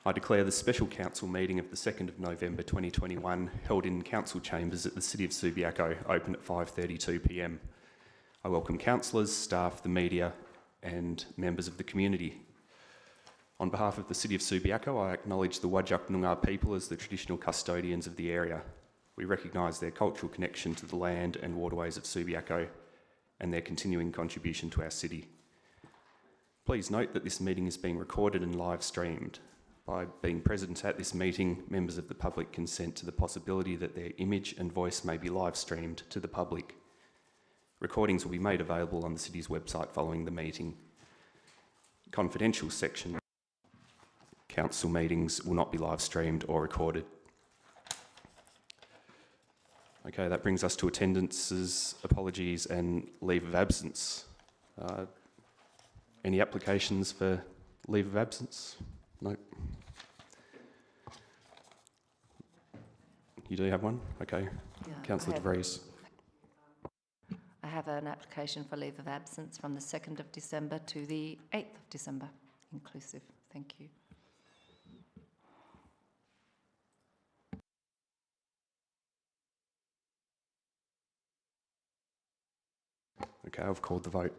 I declare the special council meeting of the 2nd of November 2021 held in council chambers at the City of Subiaco open at 5:32pm. I welcome councillors, staff, the media and members of the community. On behalf of the City of Subiaco, I acknowledge the Whadjuk Noongar people as the traditional custodians of the area. We recognise their cultural connection to the land and waterways of Subiaco and their continuing contribution to our city. Please note that this meeting is being recorded and live streamed. By being present at this meeting, members of the public consent to the possibility that their image and voice may be live streamed to the public. Recordings will be made available on the City's website following the meeting. Confidential section. Council meetings will not be live streamed or recorded. Okay, that brings us to attendances, apologies and leave of absence. Any applications for leave of absence? No. You do have one? Okay. Yeah, Councillor De Vries. I have an application for leave of absence from the 2nd of December to the 8th of December, inclusive. Thank you. Okay, I've called the vote.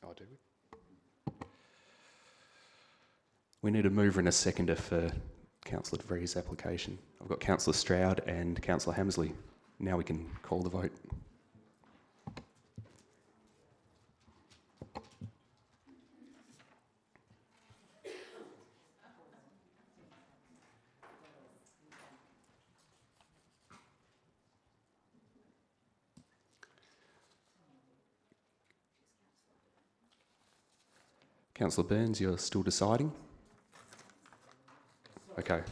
Oh, do we? We need a mover and a seconder for Councillor De Vries' application. I've got Councillor Stroud and Councillor Hamsley. Now we can call the vote. Councillor Burns, you're still deciding? Okay,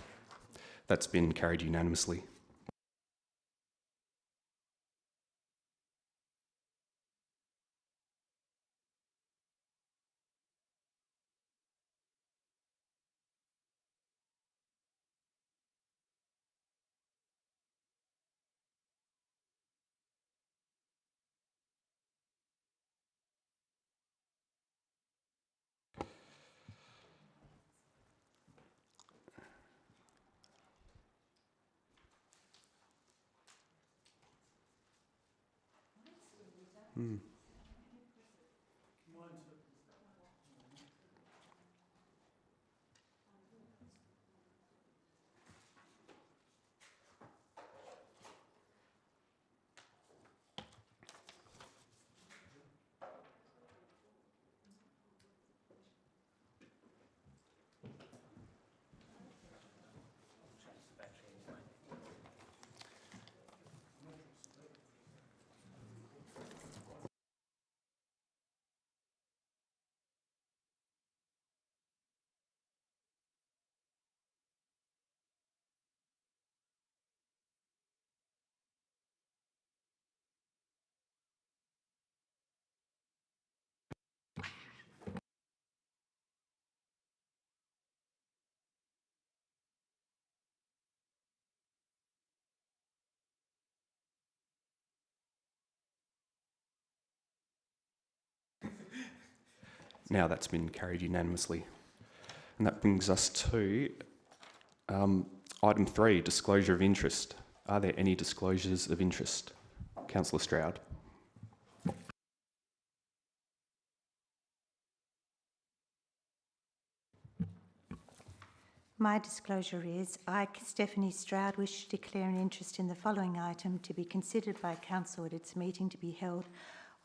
that's been carried unanimously. Now that's been carried unanimously. And that brings us to item 3, disclosure of interest. Are there any disclosures of interest? Councillor Stroud. My disclosure is, I, Stephanie Stroud, wish to declare an interest in the following item to be considered by Council at its meeting to be held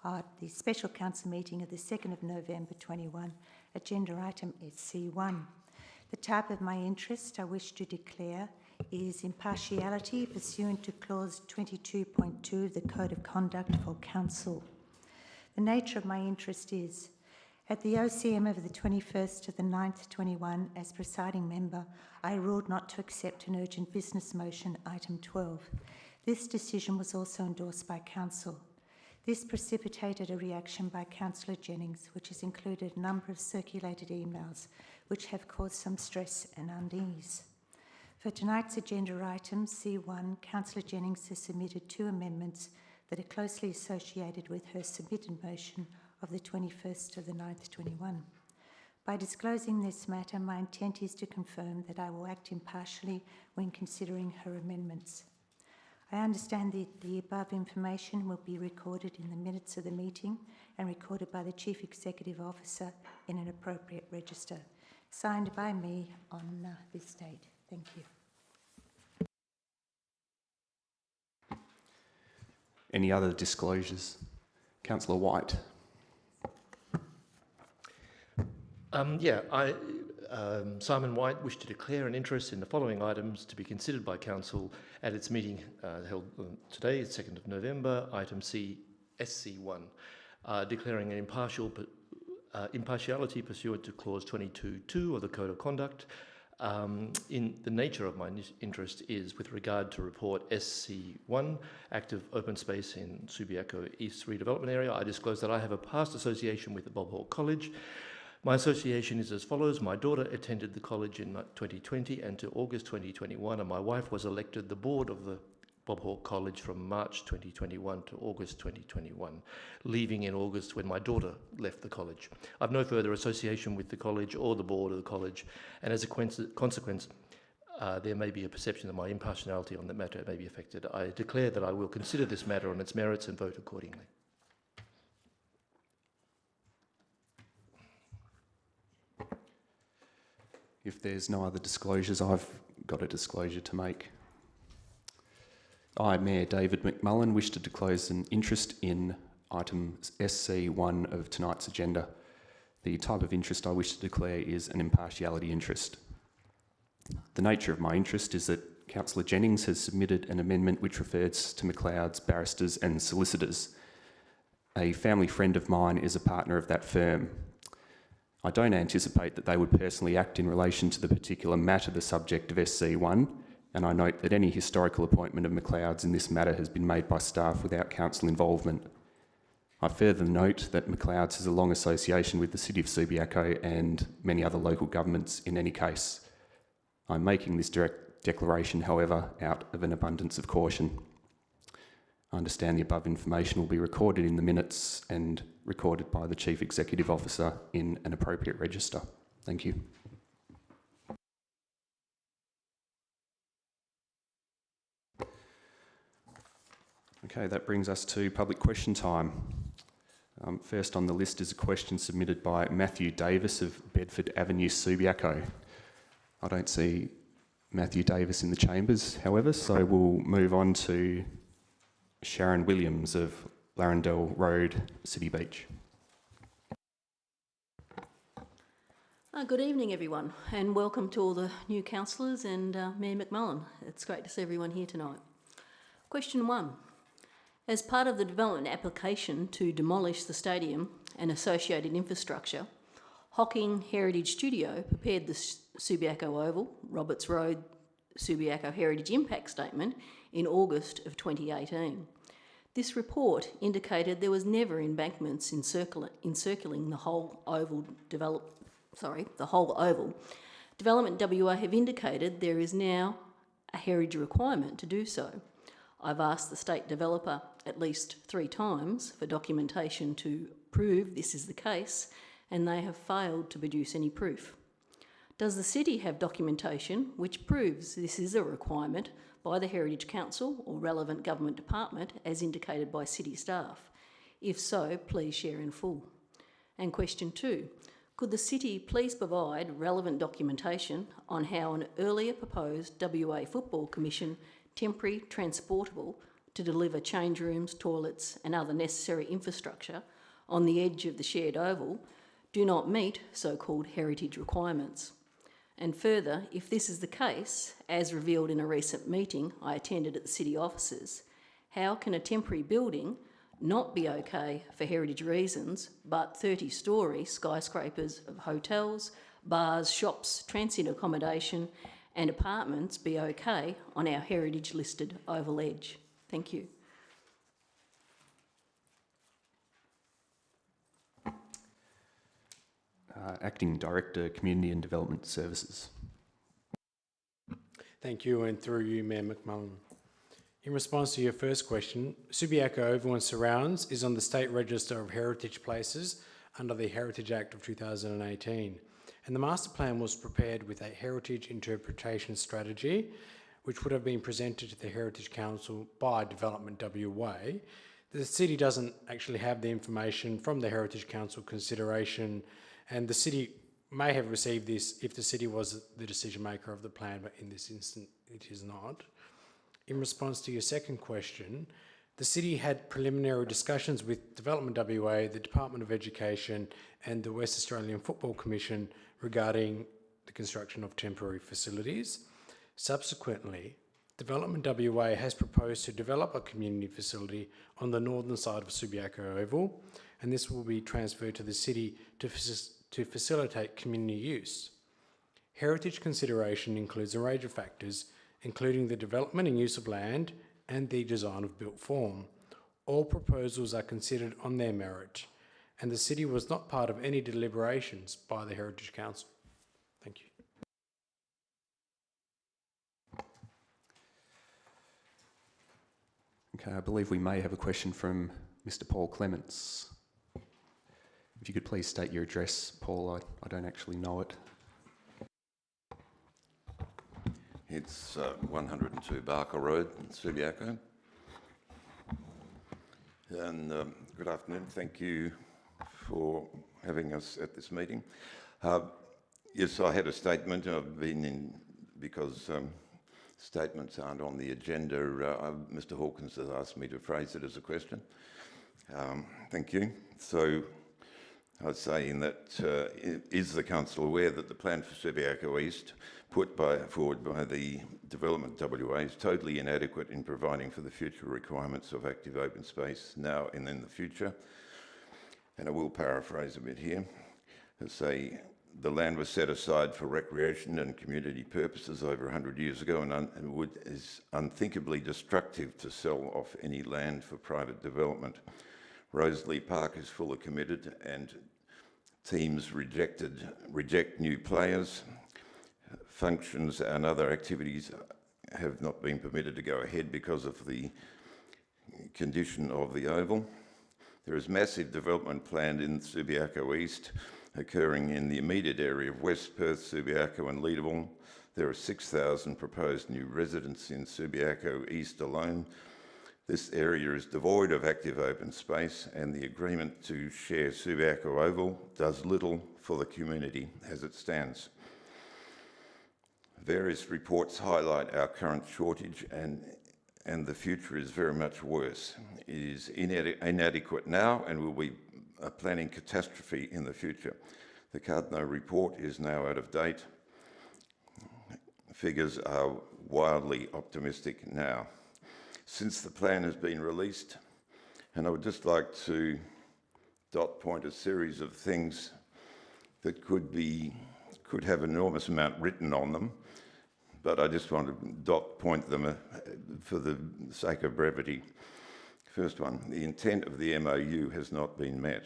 at the special council meeting of the 2nd of November 21. Agenda item is C1. The type of my interest I wish to declare is impartiality pursuant to clause 22.2 of the Code of Conduct for Council. The nature of my interest is, at the OCM of the 21st of the 9th 21, as presiding member, I ruled not to accept an urgent business motion, item 12. This decision was also endorsed by Council. This precipitated a reaction by Councillor Jennings, which has included a number of circulated emails, which have caused some stress and unease. For tonight's agenda item, C1, Councillor Jennings has submitted 2 amendments that are closely associated with her submitted motion of the 21st of the 9th, 21. By disclosing this matter, my intent is to confirm that I will act impartially when considering her amendments. I understand that the above information will be recorded in the minutes of the meeting and recorded by the Chief Executive Officer in an appropriate register, signed by me on this date. Thank you. Any other disclosures? Councillor White. Simon White wished to declare an interest in the following items to be considered by Council at its meeting held today, 2nd of November, item C, SC1, declaring an impartiality pursuant to clause 22.2 of the Code of Conduct. In the nature of my interest is with regard to report SC1, active open space in Subiaco East redevelopment area. I disclose that I have a past association with the Bob Hawke College. My association is as follows. My daughter attended the college in 2020 and to August 2021, and my wife was elected the board of the Bob Hawke College from March 2021 to August 2021, leaving in August when my daughter left the college. I've no further association with the college or the board of the college, and as a consequence, there may be a perception that my impartiality on that matter may be affected. I declare that I will consider this matter on its merits and vote accordingly. If there's no other disclosures, I've got a disclosure to make. I, Mayor David McMullen, wish to disclose an interest in item SC1 of tonight's agenda. The type of interest I wish to declare is an impartiality interest. The nature of my interest is that Councillor Jennings has submitted an amendment which refers to McLeod's barristers and solicitors. A family friend of mine is a partner of that firm. I don't anticipate that they would personally act in relation to the particular matter the subject of SC1, and I note that any historical appointment of McLeod's in this matter has been made by staff without council involvement. I further note that McLeod's has a long association with the City of Subiaco and many other local governments in any case. I'm making this direct declaration, however, out of an abundance of caution. I understand the above information will be recorded in the minutes and recorded by the Chief Executive Officer in an appropriate register. Thank you. Okay, that brings us to public question time. First on the list is a question submitted by Matthew Davis of Bedford Avenue, Subiaco. I don't see Matthew Davis in the chambers, however, so we'll move on to Sharon Williams of Larrendell Road, City Beach. Good evening, everyone, and welcome to all the new councillors and Mayor McMullen. It's great to see everyone here tonight. Question 1. As part of the development application to demolish the stadium and associated infrastructure, Hocking Heritage Studio prepared the Subiaco Oval, Roberts Road, Subiaco Heritage Impact Statement in August of 2018. This report indicated there was never embankments encircling the whole oval Development WA have indicated there is now a heritage requirement to do so. I've asked the state developer at least 3 times for documentation to prove this is the case, and they have failed to produce any proof. Does the city have documentation which proves this is a requirement by the Heritage Council or relevant government department as indicated by city staff? If so, please share in full. And question 2, could the city please provide relevant documentation on how an earlier proposed WA Football Commission temporary transportable to deliver change rooms, toilets and other necessary infrastructure on the edge of the shared oval do not meet so-called heritage requirements? And further, if this is the case, as revealed in a recent meeting I attended at the city offices, how can a temporary building not be okay for heritage reasons, but 30-storey skyscrapers of hotels, bars, shops, transient accommodation and apartments be okay on our heritage-listed oval edge? Thank you. Acting Director, Community and Development Services. Thank you, and through you, Mayor McMullen. In response to your first question, Subiaco Oval and Surrounds is on the State Register of Heritage Places under the Heritage Act of 2018, and the master plan was prepared with a heritage interpretation strategy, which would have been presented to the Heritage Council by Development WA. The city doesn't actually have the information from the Heritage Council consideration, and the city may have received this if the city was the decision maker of the plan, but in this instance it is not. In response to your second question, the city had preliminary discussions with Development WA, the Department of Education and the West Australian Football Commission regarding the construction of temporary facilities. Subsequently, Development WA has proposed to develop a community facility on the northern side of Subiaco Oval, and this will be transferred to the city to facilitate community use. Heritage consideration includes a range of factors, including the development and use of land and the design of built form. All proposals are considered on their merit, and the city was not part of any deliberations by the Heritage Council. Thank you. Okay, I believe we may have a question from Mr. Paul Clements. If you could please state your address, Paul, I don't actually know it. It's 102 Barker Road in Subiaco. And good afternoon. Thank you for having us at this meeting. Yes, I had a statement. I've been in, because statements aren't on the agenda. Mr. Hawkins has asked me to phrase it as a question. Thank you. So I'd say in that, is the council aware that the plan for Subiaco East put forward by the Development WA is totally inadequate in providing for the future requirements of active open space now and in the future? And I will paraphrase a bit here. I say the land was set aside for recreation and community purposes over 100 years ago, and is unthinkably destructive to sell off any land for private development. Rosalie Park is fully committed, and teams reject new players. Functions and other activities have not been permitted to go ahead because of the condition of the oval. There is massive development planned in Subiaco East, occurring in the immediate area of West Perth, Subiaco and Leederville. There are 6,000 proposed new residents in Subiaco East alone. This area is devoid of active open space, and the agreement to share Subiaco Oval does little for the community as it stands. Various reports highlight our current shortage, and the future is very much worse. It is inadequate now and will be a planning catastrophe in the future. The Cardno report is now out of date. Figures are wildly optimistic now. Since the plan has been released, and I would just like to dot point a series of things that could have an enormous amount written on them, but I just want to dot point them for the sake of brevity. First one, the intent of the MOU has not been met.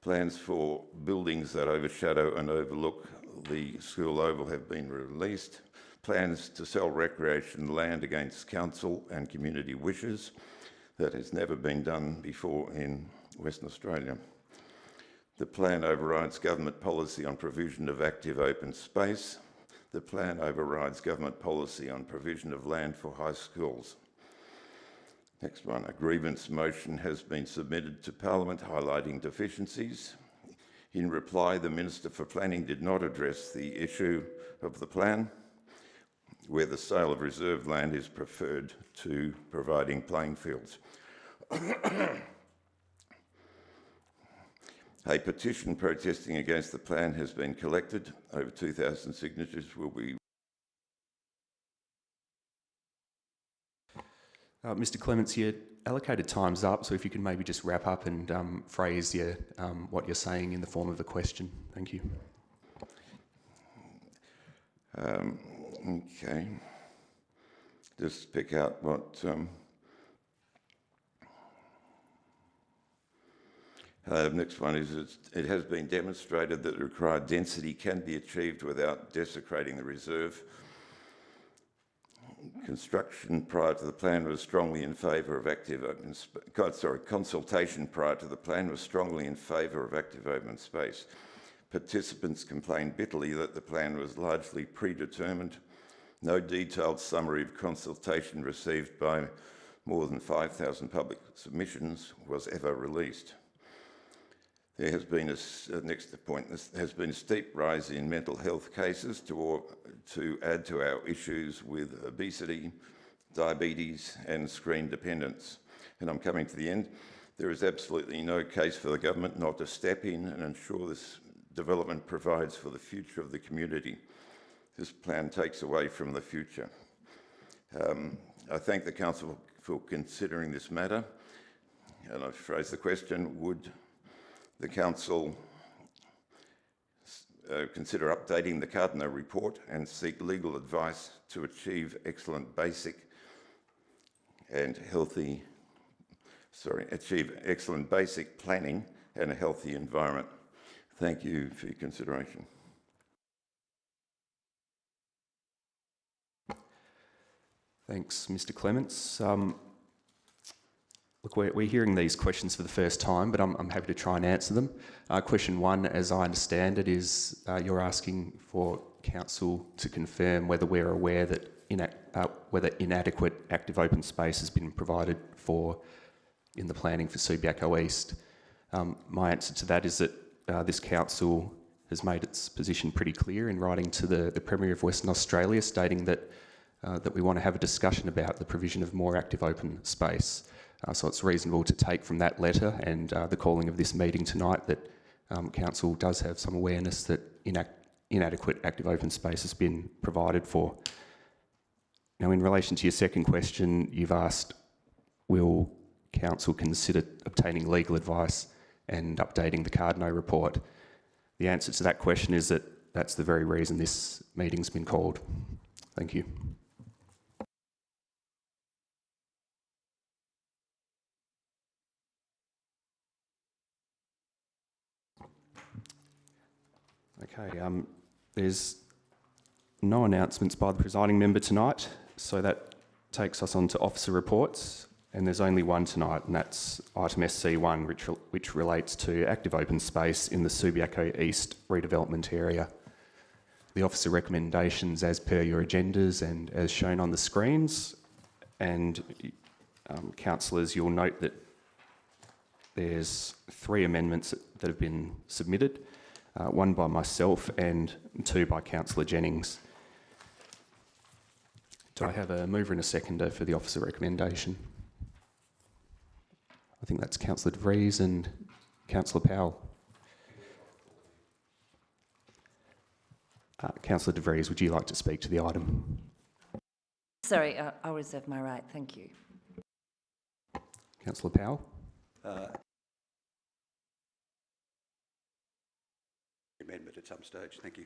Plans for buildings that overshadow and overlook the school oval have been released. Plans to sell recreation land against council and community wishes. That has never been done before in Western Australia. The plan overrides government policy on provision of active open space. The plan overrides government policy on provision of land for high schools. Next one, a grievance motion has been submitted to Parliament highlighting deficiencies. In reply, the Minister for Planning did not address the issue of the plan, where the sale of reserved land is preferred to providing playing fields. A petition protesting against the plan has been collected. Over 2,000 signatures will be... Mr. Clements, your allocated time's up, so if you could maybe just wrap up and phrase what you're saying in the form of the question. Thank you. Okay. Just pick out what... next one is, it has been demonstrated that the required density can be achieved without desecrating the reserve. Construction prior to the plan was strongly in favour of active open consultation prior to the plan was strongly in favour of active open space. Participants complained bitterly that the plan was largely predetermined. No detailed summary of consultation received by more than 5,000 public submissions was ever released. There has been a steep rise in mental health cases to add to our issues with obesity, diabetes and screen dependence. And I'm coming to the end. There is absolutely no case for the government not to step in and ensure this development provides for the future of the community. This plan takes away from the future. I thank the Council for considering this matter, and I phrase the question, would the Council consider updating the Cardno report and seek legal advice to achieve excellent basic planning and a healthy environment? Thank you for your consideration. Thanks, Mr. Clements. Look, we're hearing these questions for the first time, but I'm happy to try and answer them. Question one, as I understand it, is you're asking for Council to confirm whether we're aware that whether inadequate active open space has been provided for in the planning for Subiaco East. My answer to that is that this Council has made its position pretty clear in writing to the Premier of Western Australia, stating that we want to have a discussion about the provision of more active open space. So it's reasonable to take from that letter and the calling of this meeting tonight that Council does have some awareness that inadequate active open space has been provided for. Now, in relation to your second question, you've asked, will Council consider obtaining legal advice and updating the Cardno report? The answer to that question is that that's the very reason this meeting's been called. Thank you. Okay, there's no announcements by the presiding member tonight, so that takes us on to officer reports, and there's only one tonight, and that's item SC1, which relates to active open space in the Subiaco East redevelopment area. The officer recommendations as per your agendas and as shown on the screens, and councillors, you'll note that there's 3 amendments that have been submitted. One by myself and 2 by Councillor Jennings. Do I have a mover and a seconder for the officer recommendation? I think that's Councillor De Vries and Councillor Powell. Councillor De Vries, would you like to speak to the item? Sorry, I'll reserve my right. Thank you. Councillor Powell? Amendment at some stage. Thank you.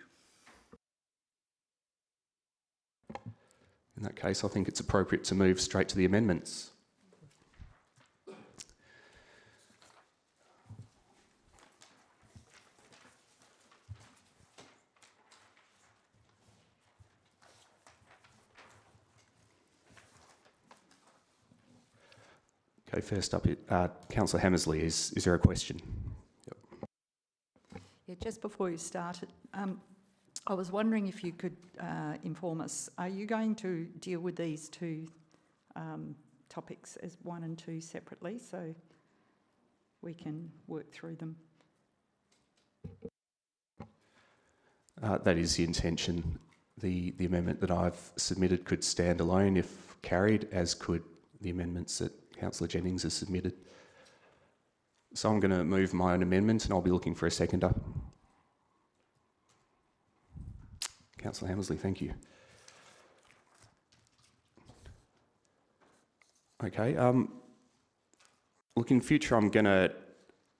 In that case, I think it's appropriate to move straight to the amendments. Okay, first up, Councillor Hammersley, is there a question? Yeah, just before you started, I was wondering if you could inform us, are you going to deal with these 2 topics as 1 and 2 separately so we can work through them? That is the intention. The amendment that I've submitted could stand alone if carried, as could the amendments that Councillor Jennings has submitted. So I'm going to move my own amendment and I'll be looking for a seconder. Councillor Hammersley, thank you. Okay, look, in future I'm going to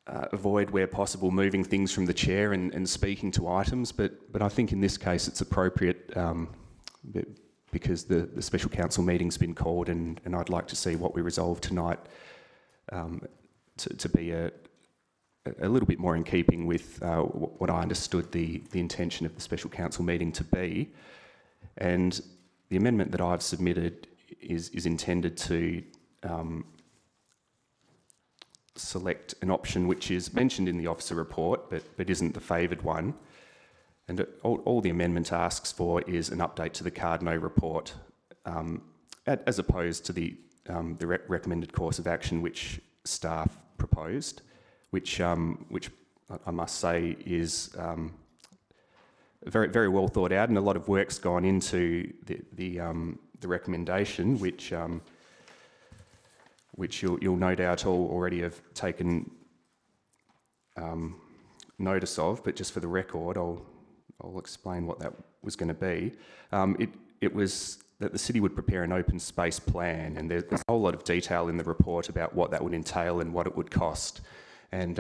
avoid, where possible, moving things from the chair and speaking to items, but I think in this case it's appropriate because the special council meeting's been called and I'd like to see what we resolve tonight to be a little bit more in keeping with what I understood the intention of the special council meeting to be. And the amendment that I've submitted is intended to select an option which is mentioned in the officer report but isn't the favoured one. And all the amendment asks for is an update to the Cardno report as opposed to the recommended course of action which staff proposed, which I must say is very, very well thought out, and a lot of work's gone into the recommendation, which you'll no doubt all already have taken notice of. But just for the record, I'll explain what that was going to be. It was that the city would prepare an open space plan, and there's a whole lot of detail in the report about what that would entail and what it would cost. And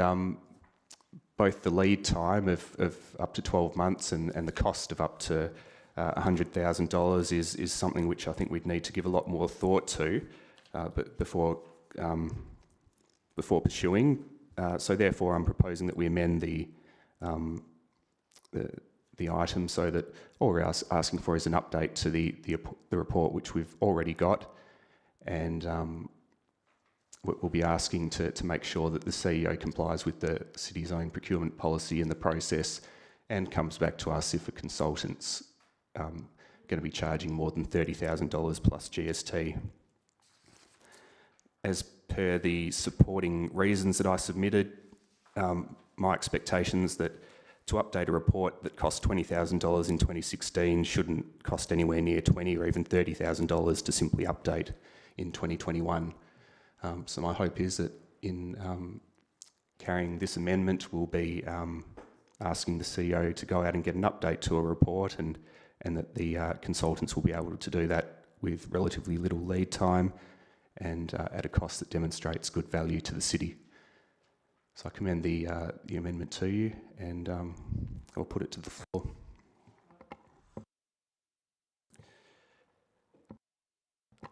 both the lead time of up to 12 months and the cost of up to $100,000 is something which I think we'd need to give a lot more thought to but before pursuing. So therefore I'm proposing that we amend the item so that all we're asking for is an update to the report which we've already got, and we'll be asking to make sure that the CEO complies with the city's own procurement policy in the process and comes back to us if a consultant's going to be charging more than $30,000 plus GST. As per the supporting reasons that I submitted, my expectations that to update a report that cost $20,000 in 2016 shouldn't cost anywhere near $20,000 or even $30,000 to simply update in 2021. So my hope is that in carrying this amendment, we'll be asking the CEO to go out and get an update to a report, and that the consultants will be able to do that with relatively little lead time and at a cost that demonstrates good value to the city. So I commend the amendment to you, and I'll put it to the floor.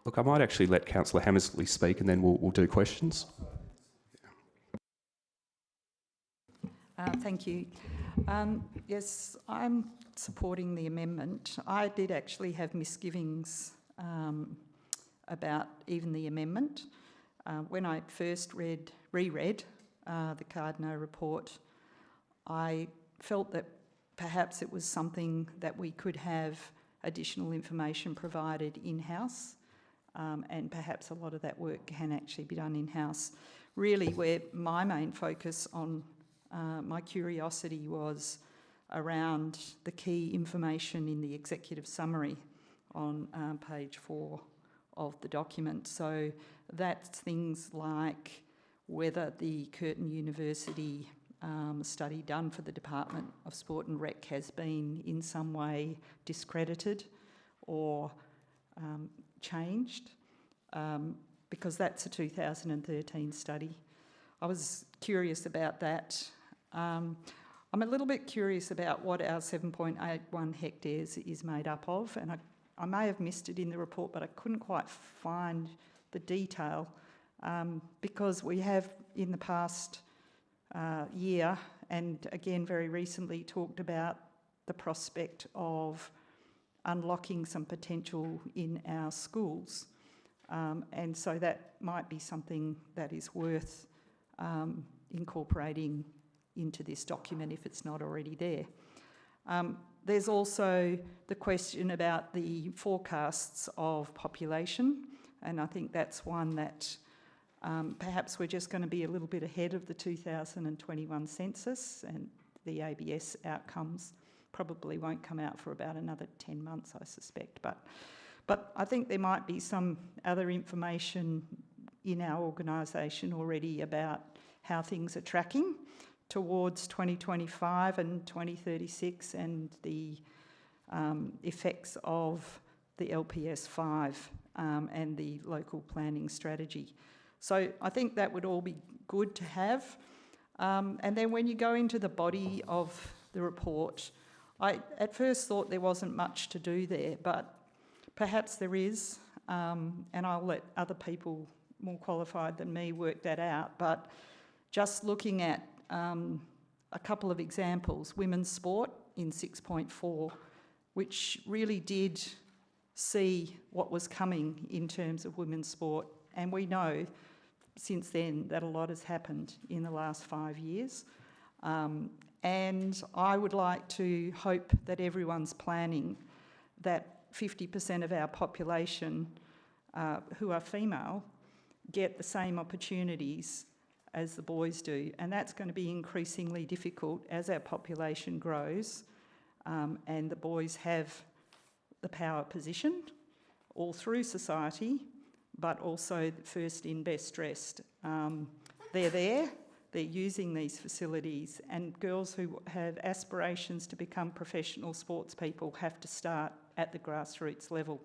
Look, I might actually let Councillor Hammersley speak, and then we'll do questions. Thank you. Yes, I'm supporting the amendment. I did actually have misgivings about even the amendment. When I first reread the Cardno report, I felt that perhaps it was something that we could have additional information provided in-house, and perhaps a lot of that work can actually be done in-house. Really, where my main focus on my curiosity was around the key information in the executive summary on page 4 of the document. So that's things like whether the Curtin University study done for the Department of Sport and Rec has been in some way discredited or changed, because that's a 2013 study. I was curious about that. I'm a little bit curious about what our 7.81 hectares is made up of, and I may have missed it in the report, but I couldn't quite find the detail, because we have in the past year, and again very recently, talked about the prospect of unlocking some potential in our schools. And so that might be something that is worth incorporating into this document if it's not already there. There's also the question about the forecasts of population, and I think that's one that perhaps we're just going to be a little bit ahead of the 2021 census, and the ABS outcomes probably won't come out for about another 10 months, I suspect. But I think there might be some other information in our organisation already about how things are tracking towards 2025 and 2036 and the effects of the LPS 5 and the local planning strategy. So I think that would all be good to have. And then when you go into the body of the report, I at first thought there wasn't much to do there, but perhaps there is, and I'll let other people more qualified than me work that out. But just looking at a couple of examples, women's sport in 6.4, which really did see what was coming in terms of women's sport. And we know since then that a lot has happened in the last 5 years. And I would like to hope that everyone's planning that 50% of our population who are female get the same opportunities as the boys do. And that's going to be increasingly difficult as our population grows and the boys have the power position all through society, but also first in, best dressed. They're there, they're using these facilities, and girls who have aspirations to become professional sports people have to start at the grassroots level.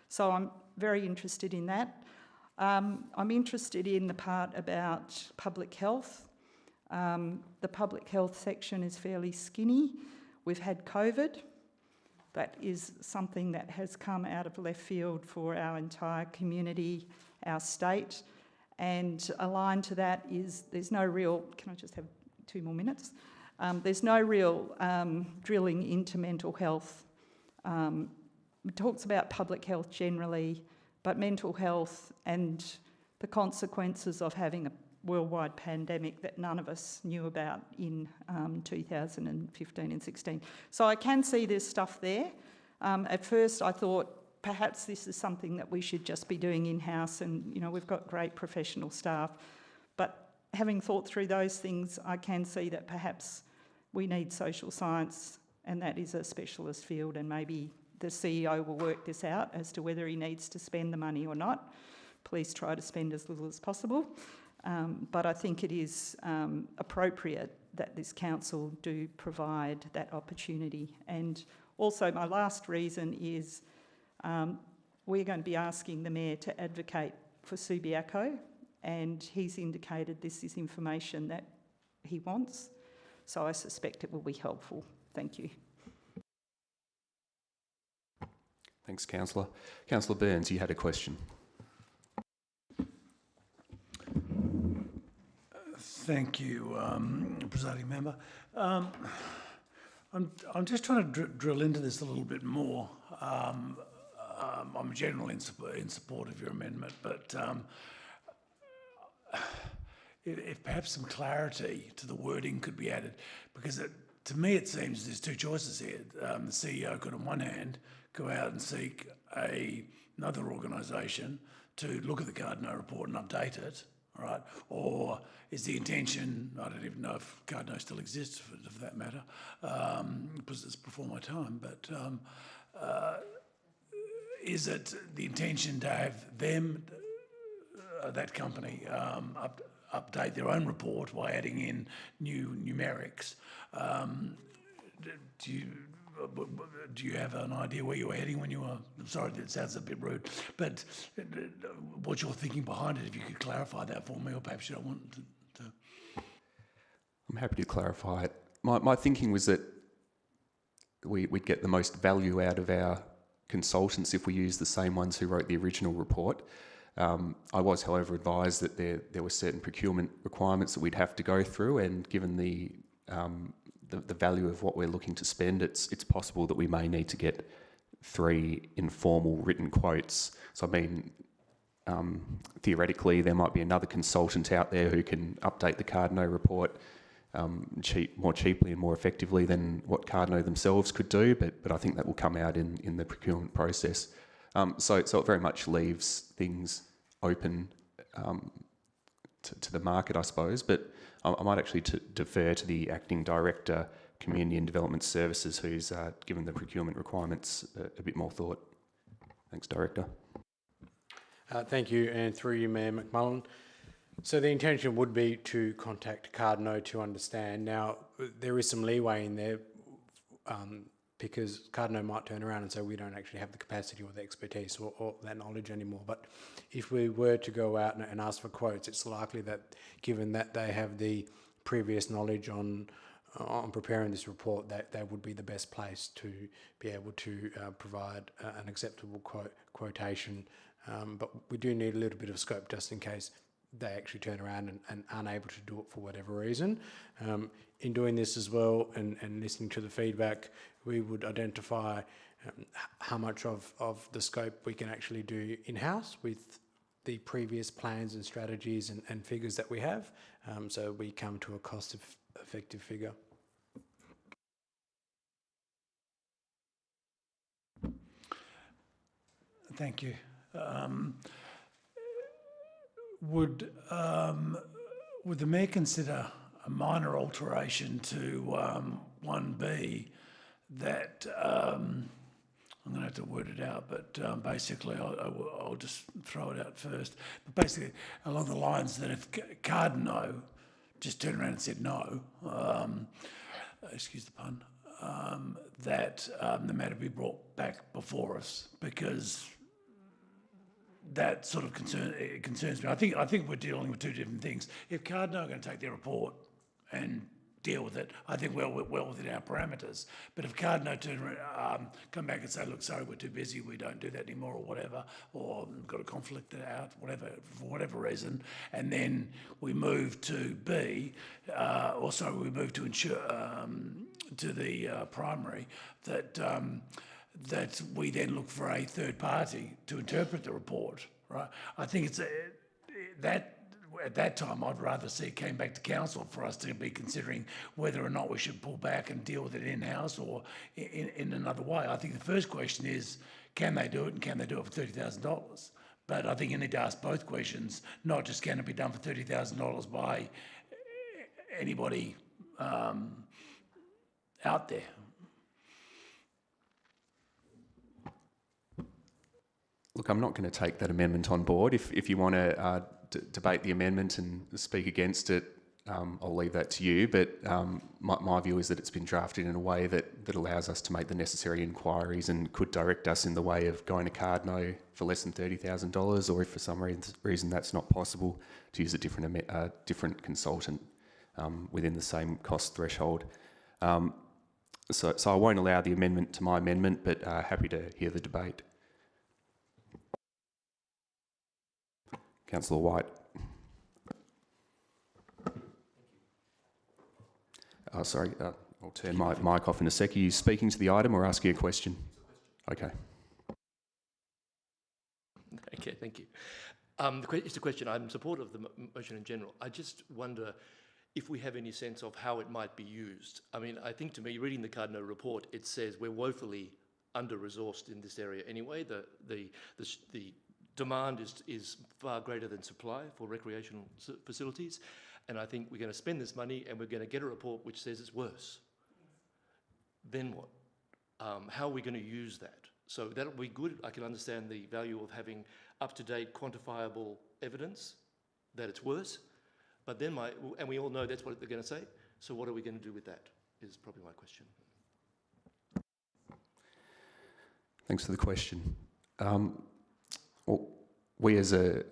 So I'm very interested in that. I'm interested in the part about public health. The public health section is fairly skinny. We've had COVID. That is something that has come out of left field for our entire community, our state. And aligned to that is there's no real, can I just have 2 more minutes? There's no real drilling into mental health. It talks about public health generally, but mental health and the consequences of having a worldwide pandemic that none of us knew about in 2015 and 16. So I can see there's stuff there. At first I thought perhaps this is something that we should just be doing in-house, and you know, we've got great professional staff. But having thought through those things, I can see that perhaps we need social science, and that is a specialist field, and maybe the CEO will work this out as to whether he needs to spend the money or not. Please try to spend as little as possible. But I think it is appropriate that this council do provide that opportunity. And also my last reason is we're going to be asking the Mayor to advocate for Subiaco, and he's indicated this is information that he wants. So I suspect it will be helpful. Thank you. Thanks, Councillor. Councillor Burns, you had a question. Thank you, Presiding Member. I'm just trying to drill into this a little bit more. I'm generally in support of your amendment, but if perhaps some clarity to the wording could be added, because to me it seems there's two choices here. The CEO could, on one hand, go out and seek another organisation to look at the Cardno report and update it, all right? Or is the intention, I don't even know if Cardno still exists for that matter, because it's before my time, but is it the intention to have them, that company, update their own report by adding in new numerics? Do you have an idea where you were heading when you were, I'm sorry, that sounds a bit rude, but what you're thinking behind it, if you could clarify that for me, or perhaps you don't want to. I'm happy to clarify it. My thinking was that we'd get the most value out of our consultants if we use the same ones who wrote the original report. I was, however, advised that there were certain procurement requirements that we'd have to go through, and given the value of what we're looking to spend, it's possible that we may need to get 3 informal written quotes. So I mean, theoretically, there might be another consultant out there who can update the Cardno report more cheaply and more effectively than what Cardno themselves could do, but I think that will come out in the procurement process. So it very much leaves things open to the market, I suppose, but I might actually defer to the Acting Director, Community and Development Services, who's given the procurement requirements a bit more thought. Thanks, Director. Thank you, and through you, Mayor McMullen. So the intention would be to contact Cardno to understand. Now, there is some leeway in there because Cardno might turn around and say we don't actually have the capacity or the expertise or that knowledge anymore. But if we were to go out and ask for quotes, it's likely that, given that they have the previous knowledge on preparing this report, that they would be the best place to be able to provide an acceptable quotation. But we do need a little bit of scope just in case they actually turn around and aren't able to do it for whatever reason. In doing this as well and listening to the feedback, we would identify how much of the scope we can actually do in-house with the previous plans and strategies and figures that we have, so we come to a cost-effective figure. Thank you. Would the Mayor consider a minor alteration to 1B that, I'm going to have to word it out, but basically I'll just throw it out first. But basically along the lines that if Cardno just turned around and said no, excuse the pun, that the matter be brought back before us, because that sort of concerns me. I think we're dealing with two different things. If Cardno are going to take their report and deal with it, I think we're well within our parameters. But if Cardno come back and say, look, sorry, we're too busy, we don't do that anymore, or whatever, or we've got to conflict it out, whatever, for whatever reason, and then we move to B, we move to to the primary, that we then look for a third party to interpret the report, right? I think it's that at that time I'd rather see it came back to council for us to be considering whether or not we should pull back and deal with it in-house or in another way. I think the first question is, can they do it, and can they do it for $30,000? But I think you need to ask both questions, not just can it be done for $30,000 by anybody out there. Look, I'm not going to take that amendment on board. If you want to debate the amendment and speak against it, I'll leave that to you. But my view is that it's been drafted in a way that allows us to make the necessary inquiries and could direct us in the way of going to Cardno for less than $30,000, or if for some reason that's not possible, to use a different consultant within the same cost threshold. So I won't allow the amendment to my amendment, but happy to hear the debate. Councillor White. Sorry, I'll turn my mic off in a sec. Are you speaking to the item or asking a question? Okay. Okay, thank you. It's a question. I'm supportive of the motion in general. I just wonder if we have any sense of how it might be used. I mean, I think to me, reading the Cardno report, it says we're woefully under-resourced in this area anyway. The demand is far greater than supply for recreational facilities, and I think we're going to spend this money and we're going to get a report which says it's worse. Then what? How are we going to use that? So that'll be good. I can understand the value of having up-to-date quantifiable evidence that it's worse, but then and we all know that's what they're going to say, so what are we going to do with that is probably my question. Thanks for the question. Well, we as a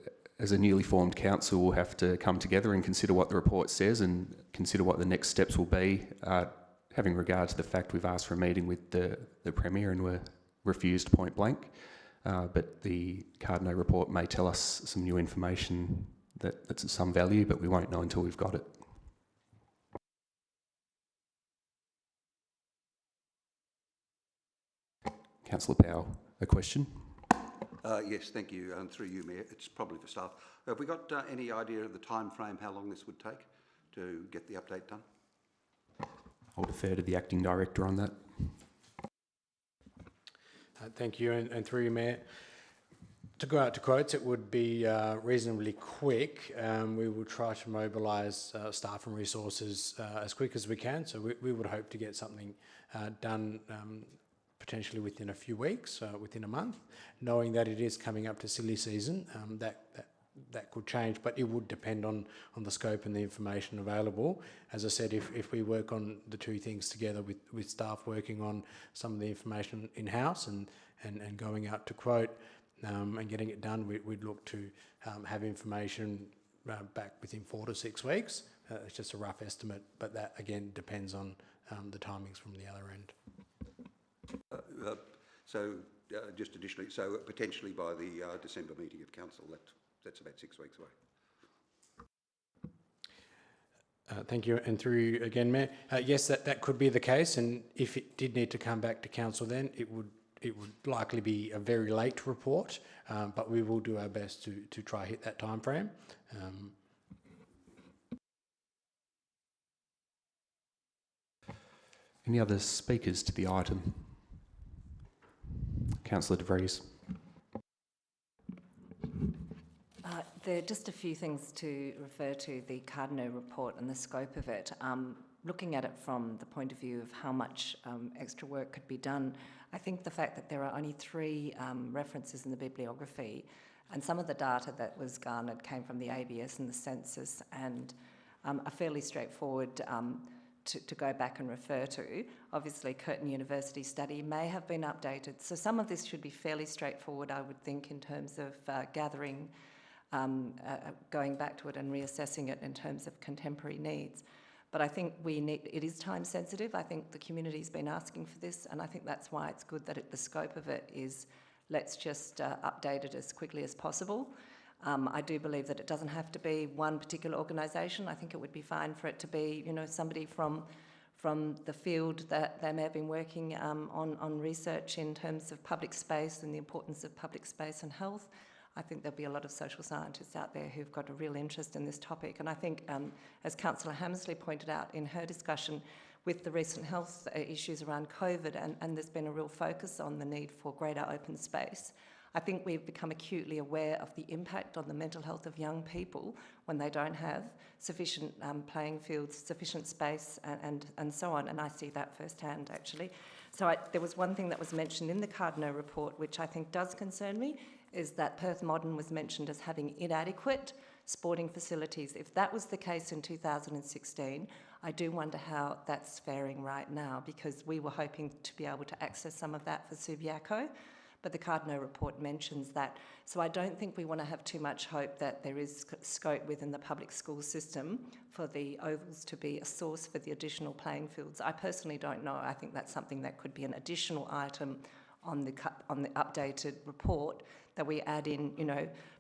newly formed council will have to come together and consider what the report says and consider what the next steps will be, having regard to the fact we've asked for a meeting with the Premier and were refused point blank. But the Cardno report may tell us some new information that's of some value, but we won't know until we've got it. Councillor Powell, a question? Yes, thank you. Through you, Mayor. It's probably for staff. Have we got any idea of the time frame, how long this would take to get the update done? I'll defer to the Acting Director on that. Thank you, and through you, Mayor. To go out to quotes, it would be reasonably quick. We will try to mobilise staff and resources as quick as we can, so we would hope to get something done potentially within a few weeks, within a month, knowing that it is coming up to silly season. That could change, but it would depend on the scope and the information available. As I said, if we work on the two things together with staff working on some of the information in-house and going out to quote and getting it done, we'd look to have information back within 4 to 6 weeks. It's just a rough estimate, but that again depends on the timings from the other end. Just additionally, so potentially by the December meeting of council, that's about 6 weeks away. Thank you, and through you again, Mayor. Yes, that could be the case, and if it did need to come back to council, then it would it would likely be a very late report, but we will do our best to try hit that time frame. Any other speakers to the item? Councillor De Vries. There are just a few things to refer to the Cardno report and the scope of it. Looking at it from the point of view of how much extra work could be done, I think the fact that there are only 3 references in the bibliography, and some of the data that was garnered came from the ABS and the census, and are fairly straightforward to go back and refer to. Obviously, Curtin University study may have been updated, so some of this should be fairly straightforward, I would think, in terms of gathering, going back to it and reassessing it in terms of contemporary needs. But I think it is time sensitive. I think the community's been asking for this, and I think that's why it's good that the scope of it is, let's just update it as quickly as possible. I do believe that it doesn't have to be one particular organisation. I think it would be fine for it to be, somebody from the field that they may have been working on research in terms of public space and the importance of public space and health. I think there'll be a lot of social scientists out there who've got a real interest in this topic. And I think, as Councillor Hammersley pointed out in her discussion, with the recent health issues around COVID, and there's been a real focus on the need for greater open space, I think we've become acutely aware of the impact on the mental health of young people when they don't have sufficient playing fields, sufficient space, and so on. And I see that firsthand, actually. So there was one thing that was mentioned in the Cardno report, which I think does concern me, is that Perth Modern was mentioned as having inadequate sporting facilities. If that was the case in 2016, I do wonder how that's faring right now, because we were hoping to be able to access some of that for Subiaco, but the Cardno report mentions that. So I don't think we want to have too much hope that there is scope within the public school system for the ovals to be a source for the additional playing fields. I personally don't know. I think that's something that could be an additional item on the updated report, that we add in,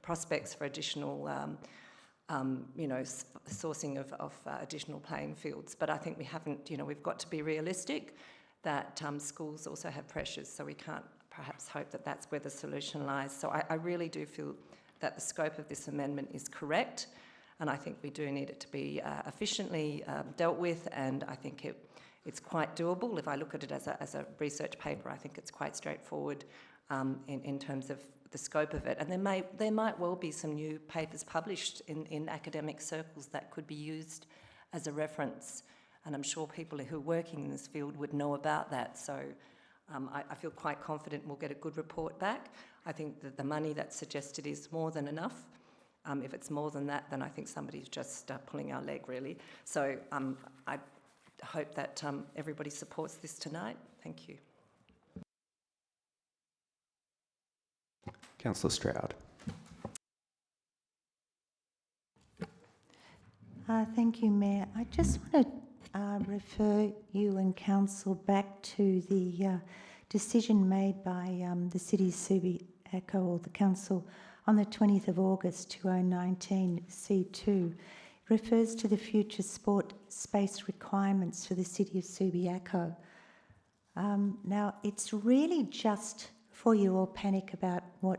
prospects for additional, sourcing of additional playing fields. But I think we haven't, we've got to be realistic that schools also have pressures, so we can't perhaps hope that that's where the solution lies. So I really do feel that the scope of this amendment is correct, and I think we do need it to be efficiently dealt with, and I think it's quite doable. If I look at it as a research paper, I think it's quite straightforward in terms of the scope of it. And there might well be some new papers published in academic circles that could be used as a reference, and I'm sure people who are working in this field would know about that. So I feel quite confident we'll get a good report back. I think that the money that's suggested is more than enough. If it's more than that, then I think somebody's just pulling our leg, really. So I hope that everybody supports this tonight. Thank you. Councillor Stroud. Thank you, Mayor. I just want to refer you and Council back to the decision made by the City of Subiaco, or the Council, on the 20th of August 2019, C2. It refers to the future sport space requirements for the City of Subiaco. Now, it's really just, before you all panic about what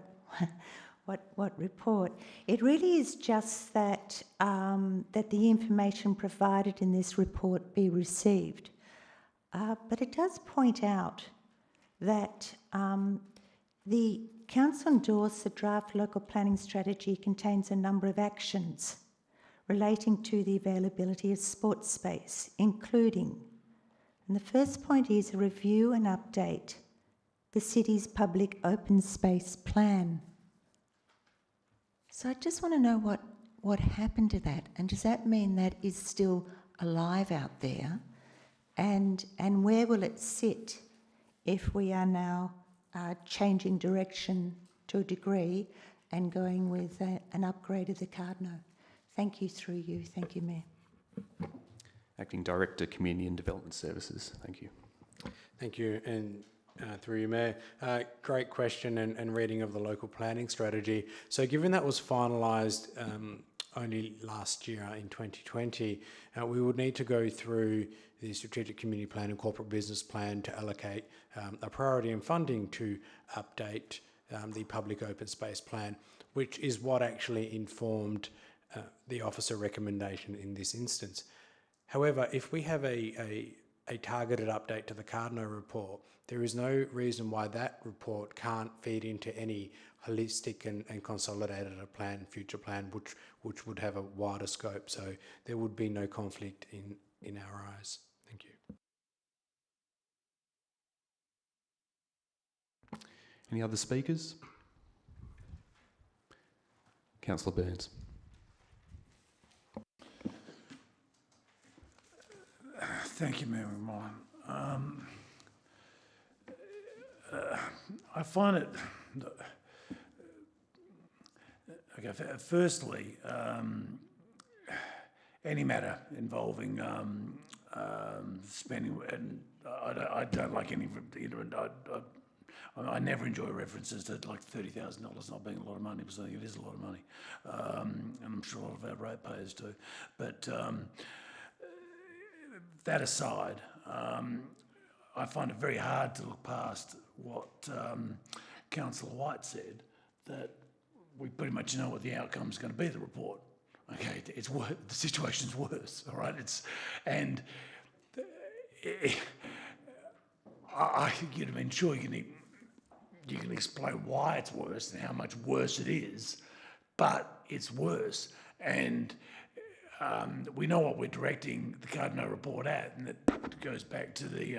report, it really is just that that the information provided in this report be received. But it does point out that the Council endorsed the draft local planning strategy contains a number of actions relating to the availability of sports space, including, and the first point is, a review and update the city's public open space plan. So I just want to know what happened to that, and does that mean that is still alive out there, and where will it sit if we are now changing direction to a degree and going with an upgrade of the Cardno? Thank you, through you. Thank you, Mayor. Acting Director, Community and Development Services. Thank you. Thank you, and through you, Mayor. Great question and reading of the local planning strategy. So given that was finalised only last year in 2020. We would need to go through the Strategic Community Plan and Corporate Business Plan to allocate a priority and funding to update the Public Open Space Plan, which is what actually informed the officer recommendation in this instance. However, if we have a targeted update to the Cardno report, there is no reason why that report can't feed into any holistic and consolidated plan, future plan, which would have a wider scope. So there would be no conflict in our eyes. Thank you. Any other speakers? Councillor Burns. Thank you, Mary Ryan. I find it. Okay, firstly, any matter involving spending, and I don't like any. I never enjoy references to like $30,000 not being a lot of money, because I think it is a lot of money, and I'm sure a lot of our ratepayers do. But that aside, I find it very hard to look past what Councillor White said, that we pretty much know what the outcome is going to be of the report. Okay, it's worse, the situation's worse, all right? You'd been sure you can explain why it's worse and how much worse it is, but it's worse. And we know what we're directing the Cardno report at, and it goes back to the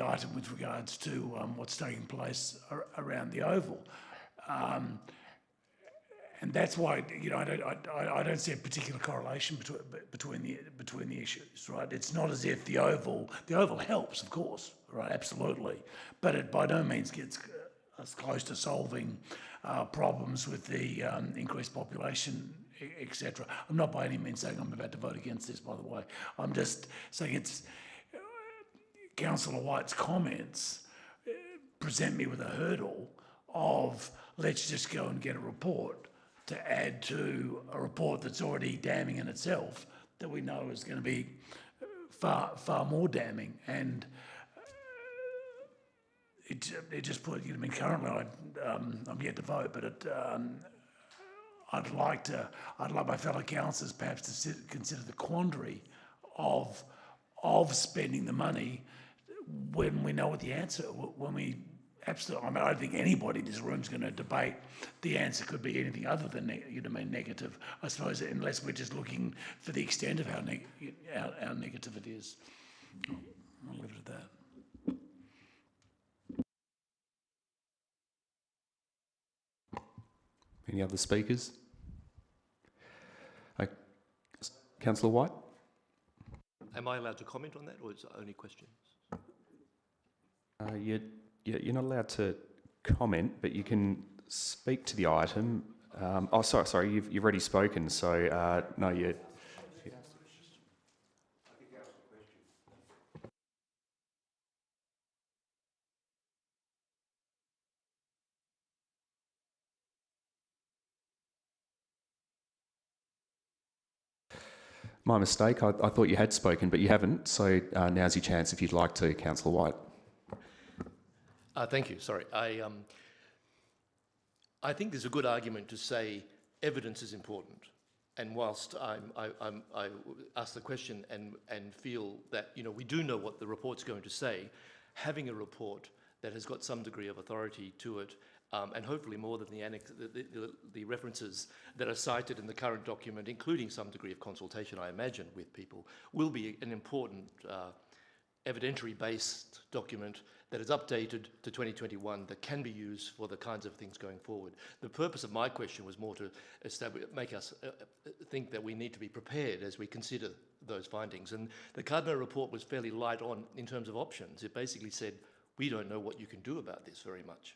item with regards to what's taking place around the Oval. And that's why, you know, I don't see a particular correlation between the issues, right? It's not as if the Oval helps, of course, right? Absolutely, but it by no means gets us close to solving problems with the increased population, etc. I'm not by any means saying I'm about to vote against this, by the way. I'm just saying it's Councillor White's comments present me with a hurdle of let's just go and get a report to add to a report that's already damning in itself, that we know is going to be far more damning. And it just put, you know, I mean, currently I'm yet to vote, but I'd like my fellow councillors perhaps to consider the quandary of spending the money when we know what the answer, when we absolutely, I mean, I don't think anybody in this room is going to debate the answer could be anything other than negative, I suppose, unless we're just looking for the extent of how negative it is. I'll leave it at that. Any other speakers? Councillor White? Am I allowed to comment on that, or is it only questions? You're not allowed to comment, but you can speak to the item. Sorry, you've already spoken, so no, you. My mistake. I thought you had spoken, but you haven't. So now's your chance if you'd like to, Councillor White. Thank you. Sorry. I think there's a good argument to say evidence is important. And whilst I ask the question and feel that, you know, we do know what the report's going to say, having a report that has got some degree of authority to it, and hopefully more than the references that are cited in the current document, including some degree of consultation, I imagine, with people, will be an important evidentiary-based document that is updated to 2021 that can be used for the kinds of things going forward. The purpose of my question was more to make us think that we need to be prepared as we consider those findings. And the Cardno report was fairly light on in terms of options. It basically said, we don't know what you can do about this very much.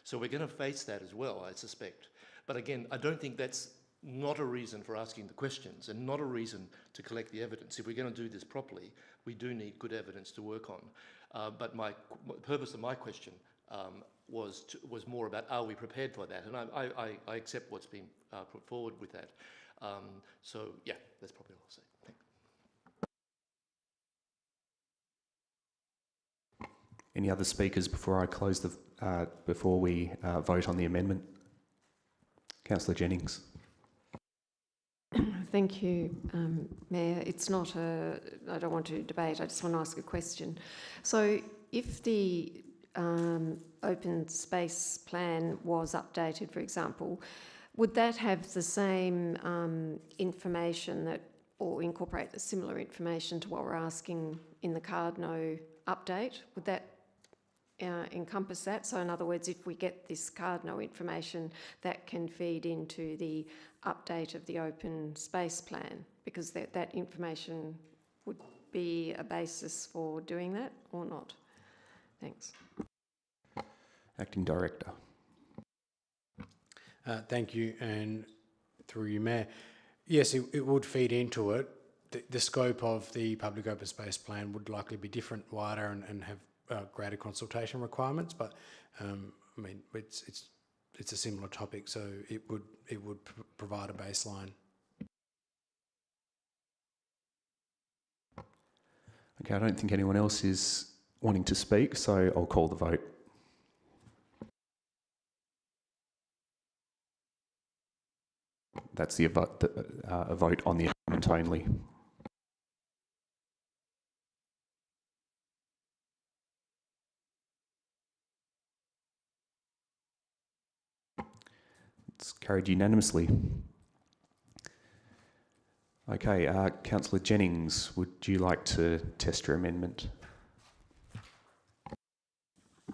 So we're going to face that as well, I suspect. But again, I don't think that's not a reason for asking the questions and not a reason to collect the evidence. If we're going to do this properly, we do need good evidence to work on. But the purpose of my question was more about, are we prepared for that? And I accept what's been put forward with that. So yeah, that's probably all I'll say. Thanks. Any other speakers before I close before we vote on the amendment? Councillor Jennings. Thank you, Mayor. It's not I don't want to debate, I just want to ask a question. So if the open space plan was updated, for example, would that have the same information or incorporate the similar information to what we're asking in the Cardno update? Would that encompass that? So in other words, if we get this Cardno information, that can feed into the update of the open space plan, because that information would be a basis for doing that or not? Thanks. Acting Director. Thank you, and through you, Mayor. Yes, it would feed into it. The scope of the public open space plan would likely be different, wider, and have greater consultation requirements. But I mean, it's a similar topic, so it would provide a baseline. Okay, I don't think anyone else is wanting to speak, so I'll call the vote. That's a vote on the amendment only. It's carried unanimously. Okay, Councillor Jennings, would you like to test your amendment?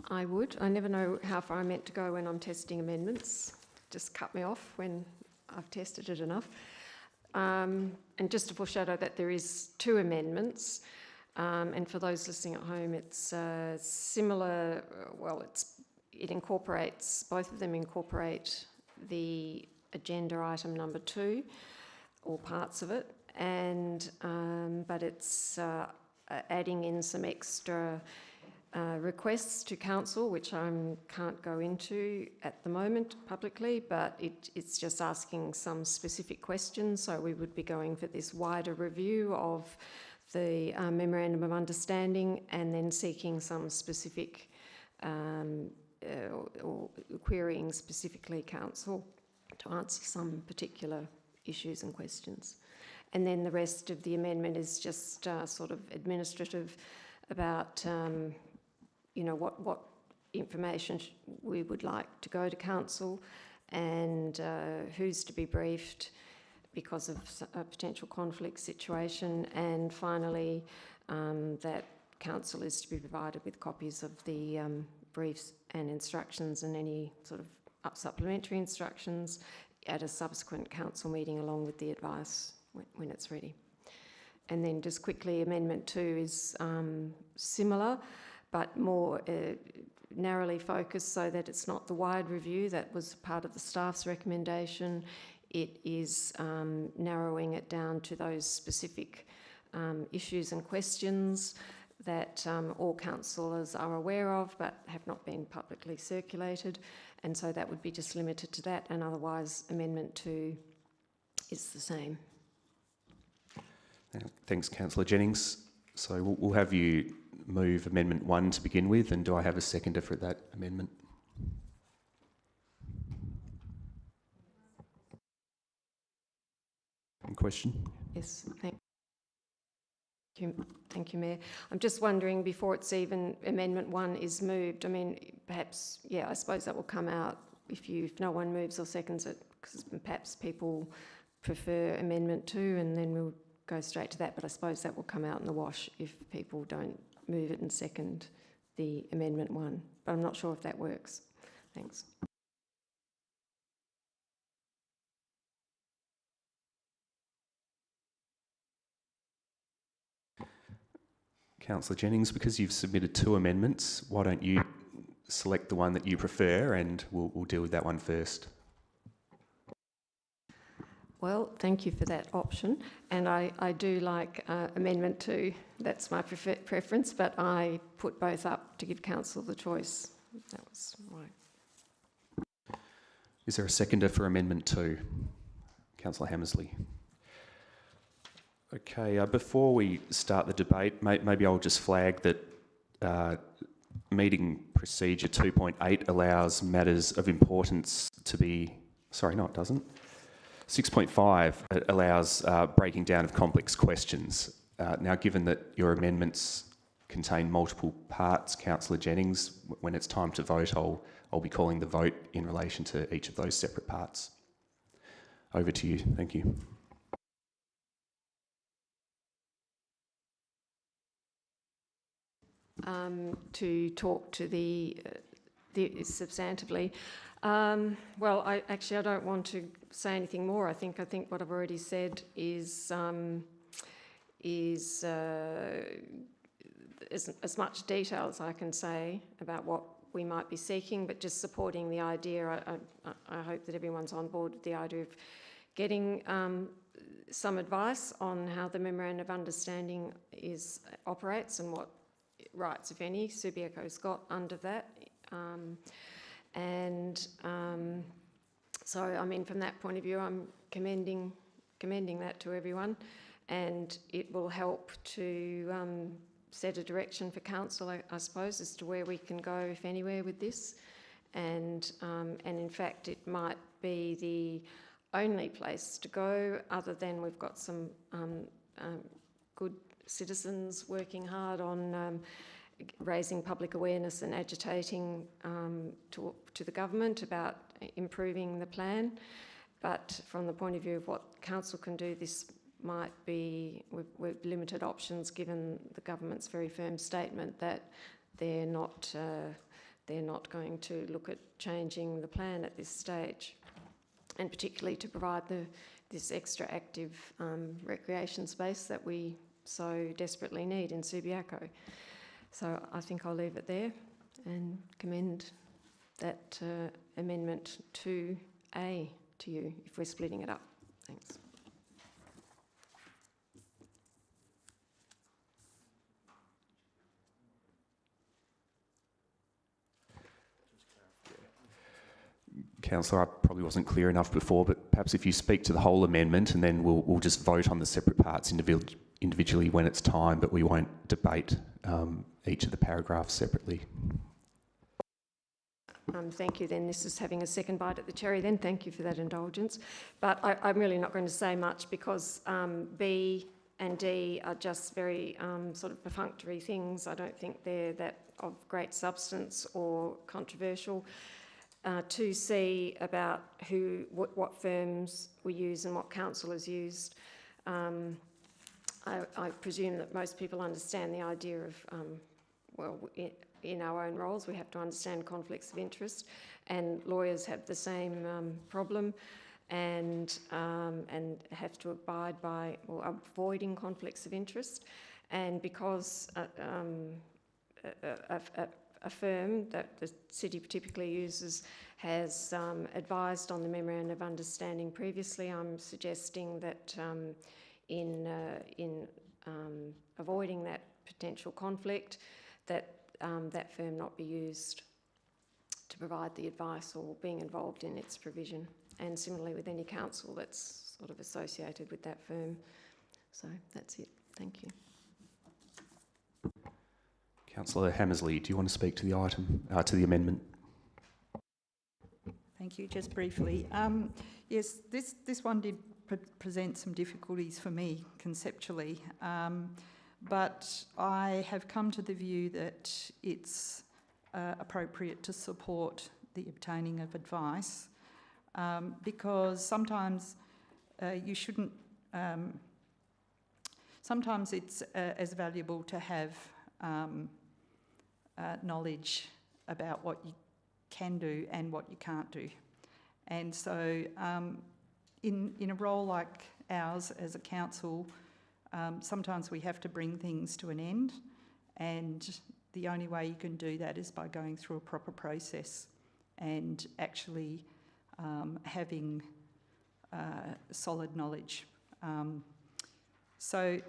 I would. I never know how far I'm meant to go when I'm testing amendments. Just cut me off when I've tested it enough. And just to foreshadow that there is two amendments, and for those listening at home, it's similar. Well, it incorporates, both of them incorporate the agenda item number 2, or parts of it, and but it's adding in some extra requests to council, which I can't go into at the moment publicly, but it's just asking some specific questions. So we would be going for this wider review of the Memorandum of Understanding, and then seeking some specific or querying specifically council to answer some particular issues and questions. And then the rest of the amendment is just sort of administrative about what information we would like to go to council, and who's to be briefed because of a potential conflict situation, and finally that council is to be provided with copies of the briefs and instructions and any sort of supplementary instructions at a subsequent council meeting, along with the advice when it's ready. And then just quickly, Amendment 2 is similar, but more narrowly focused, so that it's not the wide review that was part of the staff's recommendation. It is narrowing it down to those specific issues and questions that all councillors are aware of but have not been publicly circulated, and so that would be just limited to that, and otherwise Amendment 2 is the same. Thanks, Councillor Jennings. So we'll have you move Amendment 1 to begin with, and do I have a seconder for that amendment? Question? Yes, thank you, Mayor. I'm just wondering, before it's even Amendment 1 is moved, I mean, perhaps, yeah, I suppose that will come out if no one moves or seconds it, because perhaps people prefer Amendment 2, and then we'll go straight to that, but I suppose that will come out in the wash if people don't move it and second the Amendment 1, but I'm not sure if that works. Thanks. Councillor Jennings, because you've submitted 2 amendments, why don't you select the one that you prefer, and we'll deal with that one first. Well, thank you for that option, and I do like Amendment 2. That's my preference, but I put both up to give council the choice That was my... Is there a seconder for Amendment 2? Councillor Hammersley. Okay, before we start the debate, maybe I'll just flag that meeting procedure 2.8 allows matters of importance to be... Sorry, no, it doesn't. 6.5 allows breaking down of complex questions. Now, given that your amendments contain multiple parts, Councillor Jennings, when it's time to vote, I'll be calling the vote in relation to each of those separate parts. Over to you. Thank you. To talk to the substantively. Well, I don't want to say anything more. I think what I've already said is as much detail as I can say about what we might be seeking, but just supporting the idea. I hope that everyone's on board with the idea of getting some advice on how the Memorandum of Understanding operates and what rights, if any, Subiaco's got under that. So, I mean, from that point of view, I'm commending that to everyone, and it will help to set a direction for council, I suppose, as to where we can go, if anywhere, with this. And in fact, it might be the only place to go, other than we've got some good citizens working hard on raising public awareness and agitating to the government about improving the plan. But from the point of view of what council can do, this might be, we've limited options, given the government's very firm statement that they're not going to look at changing the plan at this stage, and particularly to provide this extra active recreation space that we so desperately need in Subiaco. So I think I'll leave it there and commend that Amendment 2A to you, if we're splitting it up. Thanks. Councillor, I probably wasn't clear enough before, but perhaps if you speak to the whole amendment, and then we'll just vote on the separate parts individually when it's time, but we won't debate each of the paragraphs separately. Thank you. Then this is having a second bite at the cherry then. Thank you for that indulgence. But I'm really not going to say much, because B and D are just very sort of perfunctory things. I don't think they're that of great substance or controversial. 2C about what firms we use and what council has used. I presume that most people understand the idea of, in our own roles, we have to understand conflicts of interest, and lawyers have the same problem, and have to abide by, or avoiding conflicts of interest. And because a firm that the city typically uses has advised on the Memorandum of Understanding previously, I'm suggesting that in avoiding that potential conflict, that that firm not be used to provide the advice or being involved in its provision, and similarly with any council that's sort of associated with that firm. So that's it. Thank you. Councillor Hammersley, do you want to speak to the item, to the amendment? Thank you. Just briefly. Yes, this one did present some difficulties for me conceptually, but I have come to the view that it's appropriate to support the obtaining of advice, because sometimes you shouldn't. Sometimes it's as valuable to have knowledge about what you can do and what you can't do. And so in a role like ours as a council, sometimes we have to bring things to an end, and the only way you can do that is by going through a proper process and actually having solid knowledge. So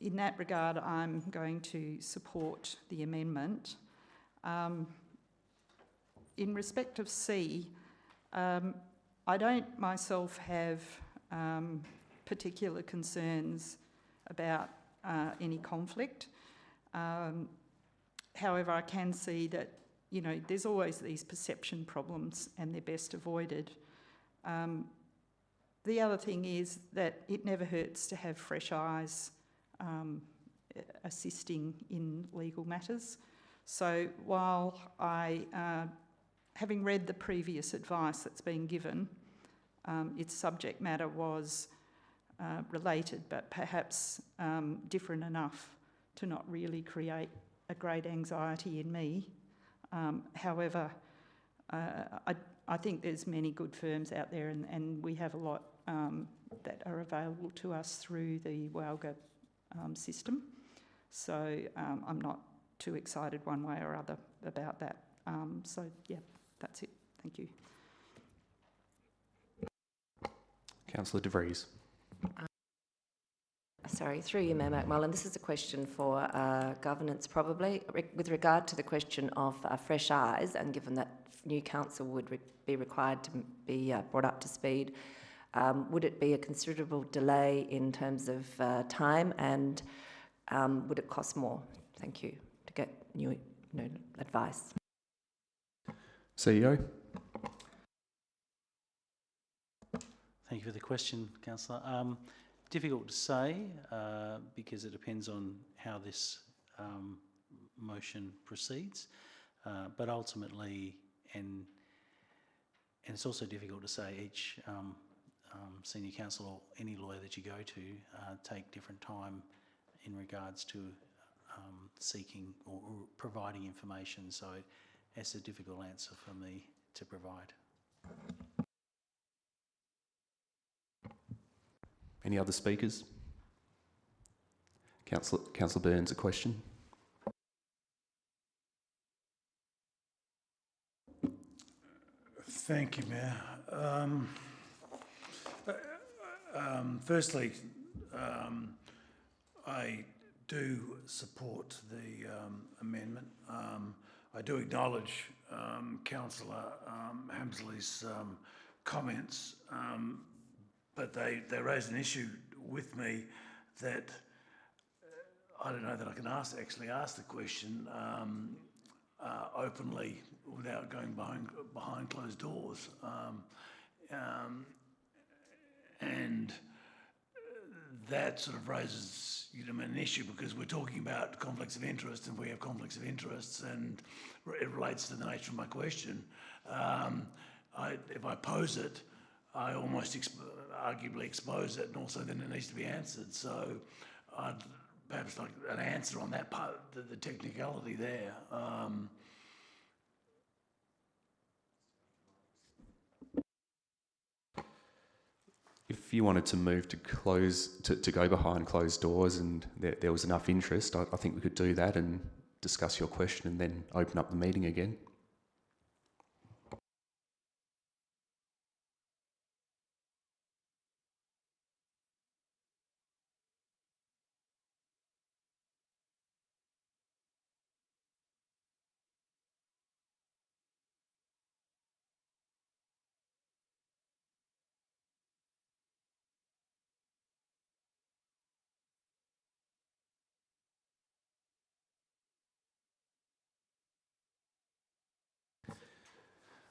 in that regard, I'm going to support the amendment. in respect of C, I don't myself have particular concerns about any conflict. However, I can see that, you know, there's always these perception problems and they're best avoided. The other thing is that it never hurts to have fresh eyes assisting in legal matters. So while having read the previous advice that's been given, its subject matter was related, but perhaps different enough to not really create a great anxiety in me. However, I think there's many good firms out there, and we have a lot that are available to us through the WALGA system. So I'm not too excited one way or other about that. So yeah, that's it. Thank you. Councillor De Vries. Sorry, through you, Mayor McMullen. This is a question for governance, probably. With regard to the question of fresh eyes, and given that new council would be required to be brought up to speed, would it be a considerable delay in terms of time, and would it cost more? Thank you. To get new advice. CEO. Thank you for the question, Councillor. Difficult to say because it depends on how this motion proceeds, but ultimately, and it's also difficult to say each senior counsel or any lawyer that you go to take different time in regards to seeking or providing information. So it's a difficult answer for me to provide. Any other speakers? Councillor Burns, a question. Thank you, Mayor. Firstly, I do support the amendment. I do acknowledge Councillor Hamsley's comments, but they raise an issue with me that I don't know that I can actually ask the question openly without going behind closed doors. And that sort of raises an issue because we're talking about conflicts of interest, and we have conflicts of interests, and it relates to the nature of my question. If I pose it, I almost arguably expose it, and also then it needs to be answered. So I'd perhaps like an answer on that part, the technicality there. If you wanted to move to go behind closed doors and there was enough interest, I think we could do that and discuss your question and then open up the meeting again.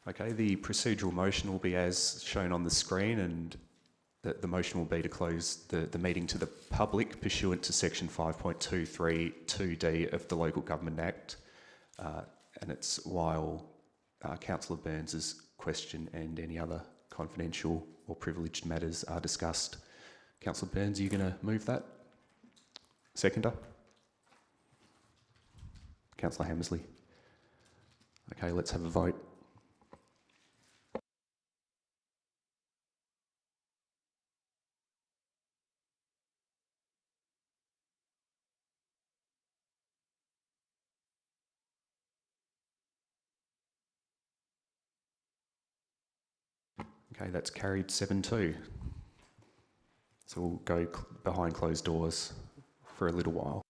Okay, the procedural motion will be as shown on the screen, and the motion will be to close the meeting to the public pursuant to section 5.232D of the Local Government Act, and it's while Councillor Burns's question and any other confidential or privileged matters are discussed. Councillor Burns, are you going to move that? Seconder? Councillor Hammersley. Okay, let's have a vote. Okay, that's carried 7-2. So we'll go behind closed doors for a little while.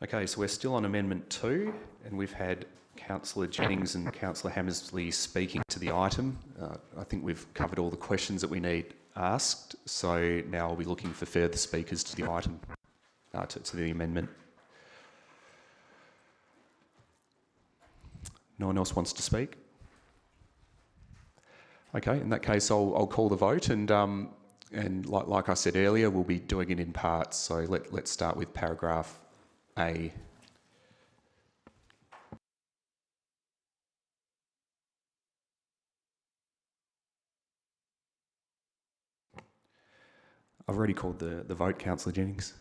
Okay, so we're still on Amendment 2, and we've had Councillor Jennings and Councillor Hammersley speaking to the item. I think we've covered all the questions that we need asked, so now I'll be looking for further speakers to the item, to the amendment. No one else wants to speak? Okay, in that case, I'll call the vote, and like I said earlier, we'll be doing it in parts. So let's start with paragraph A. I've already called the vote, Councillor Jennings.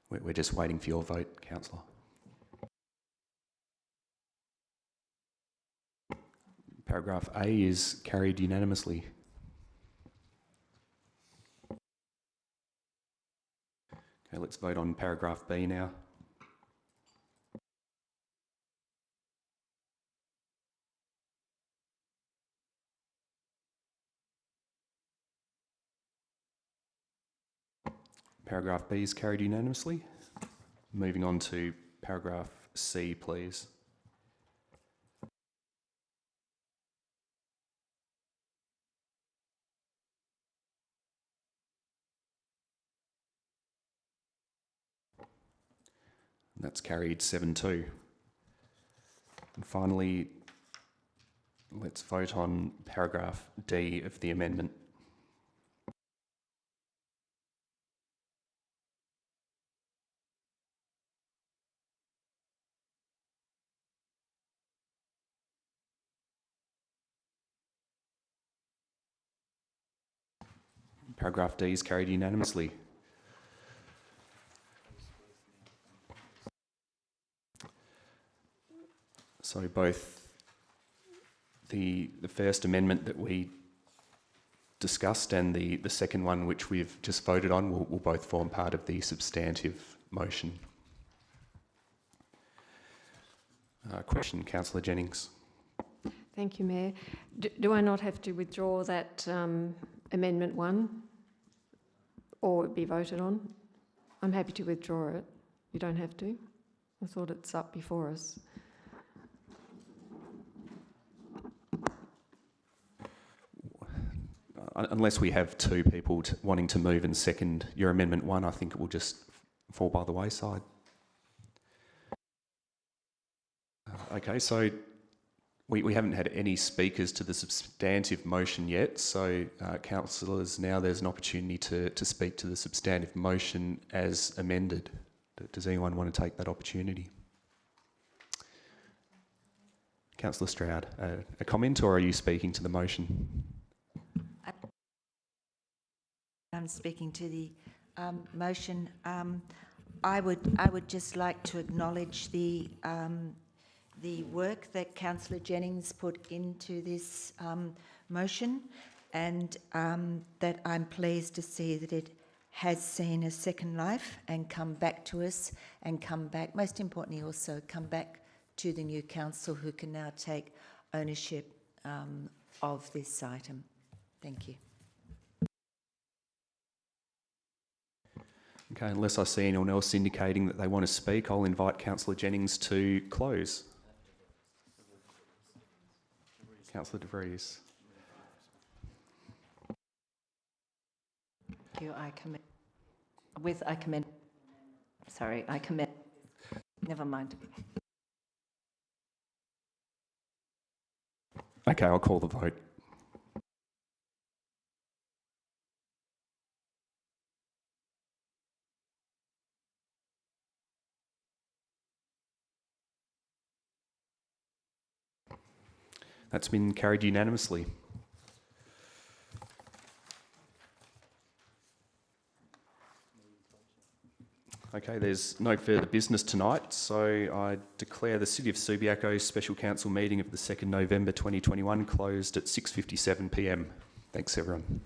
We're just waiting for your vote, Councillor. Paragraph A is carried unanimously. Okay, let's vote on paragraph B now. Paragraph B is carried unanimously. Moving on to paragraph C, please. That's carried 7-2. And finally, let's vote on paragraph D of the amendment. Paragraph D is carried unanimously. So both the first amendment that we discussed and the second one which we've just voted on will both form part of the substantive motion. Question, Councillor Jennings. Thank you, Mayor. Do I not have to withdraw that Amendment 1 or be voted on? I'm happy to withdraw it. You don't have to. I thought it's up before us. Unless we have two people wanting to move and second your Amendment 1, I think it will just fall by the wayside. Okay, so we haven't had any speakers to the substantive motion yet, so councillors, now there's an opportunity to speak to the substantive motion as amended. Does anyone want to take that opportunity? Councillor Stroud, a comment, or are you speaking to the motion? I'm speaking to the motion. I would just like to acknowledge the work that Councillor Jennings put into this motion, and that I'm pleased to see that it has seen a second life and come back to us, and come back, most importantly also, come back to the new council, who can now take ownership of this item. Thank you. Okay, unless I see anyone else indicating that they want to speak, I'll invite Councillor Jennings to close. Councillor De Vries. Thank you. I commend. Never mind. Okay, I'll call the vote. That's been carried unanimously. Okay, there's no further business tonight, so I declare the City of Subiaco Special Council meeting of the 2nd November 2021 closed at 6:57 p.m. Thanks, everyone.